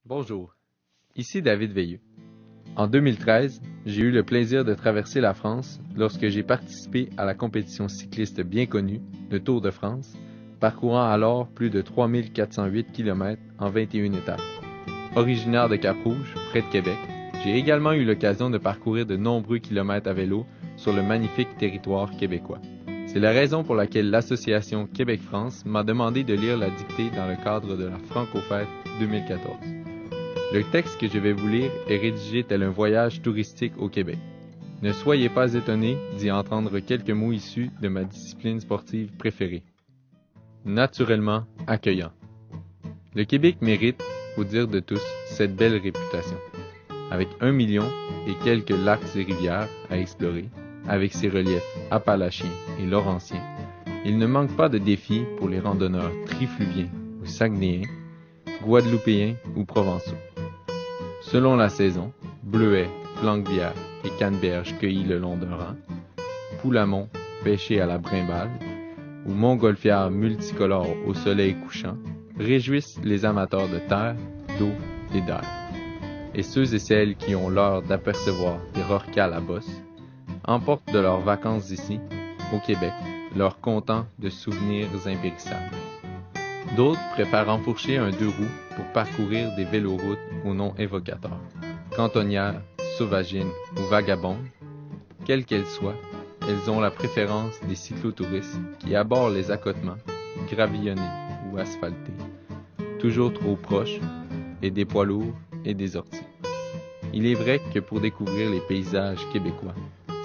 Bonjour, ici David Veilleux. En 2013, j'ai eu le plaisir de traverser la France lorsque j'ai participé à la compétition cycliste bien connue, le Tour de France, parcourant alors plus de 3408 km en 21 étapes. Originaire de Cap-Rouge, près de Québec, j'ai également eu l'occasion de parcourir de nombreux kilomètres à vélo sur le magnifique territoire québécois. C'est la raison pour laquelle l'association Québec-France m'a demandé de lire la dictée dans le cadre de la Franco-Fête 2014. Le texte que je vais vous lire est rédigé tel un voyage touristique au Québec. Ne soyez pas étonnés d'y entendre quelques mots issus de ma discipline sportive préférée. Naturellement accueillant. Le Québec mérite, au dire de tous, cette belle réputation. Avec 1 million et quelques lacs et rivières à explorer, avec ses reliefs appalachiens et laurentiens, il ne manque pas de défis pour les randonneurs trifluviens ou saguenayens, guadeloupéens ou provençaux. Selon la saison, bleuets, flanc-bière et canneberge cueillis le long d'un rang, poulamon pêché à la brimballe ou montgolfières multicolores au soleil couchant réjouissent les amateurs de terre, d'eau et d'air. Et ceux et celles qui ont l'heure d'apercevoir des rorquals à la bosse emportent de leurs vacances ici, au Québec, leur comptant de souvenirs impérissables. D'autres préfèrent enfourcher un deux roues pour parcourir des véloroutes au nom évocateur. Cantonnières, sauvagines ou vagabondes, quelles qu'elles soient, elles ont la préférence des cyclotouristes qui abordent les accotements, gravillonnés ou asphaltés, toujours trop proches, et des poids lourds et des orties. Il est vrai que pour découvrir les paysages québécois,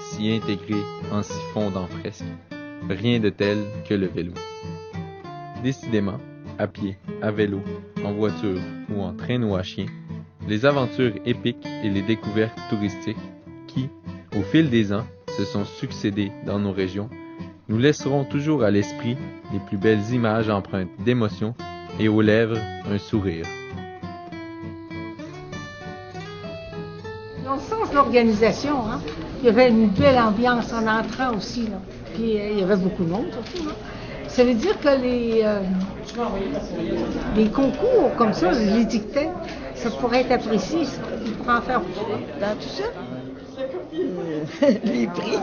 si intégrés en si fondants fresques, rien de tel que le vélo. Décidément, à pied, à vélo, en voiture ou en traîneau à chien, les aventures épiques et les découvertes touristiques qui, au fil des ans, se sont succédées dans nos régions, nous laisseront toujours à l'esprit les plus belles images empreintes d'émotion et aux lèvres un sourire. Dans le sens de l'organisation, il y avait une belle ambiance en entrant aussi, là. Puis il y avait beaucoup de monde surtout. Ça veut dire que les concours comme ça, les dictates, ça pourrait être apprécié, ça. On pourrait en faire dans tout ça. Les prix.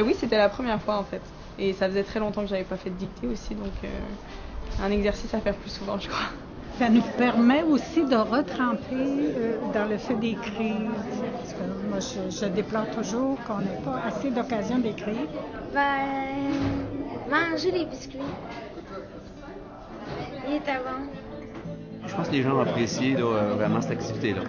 Oui, c'était la première fois en fait. Et ça faisait très longtemps que j'avais pas fait de dictée aussi, donc un exercice à faire plus souvent, je crois. Ça nous permet aussi de retremper dans le fait d'écrire. Parce que moi, je déplore toujours qu'on n'ait pas assez d'occasion d'écrire. Manger les biscuits. Il est avant. Je pense que les gens ont apprécié là, vraiment cette activité-là.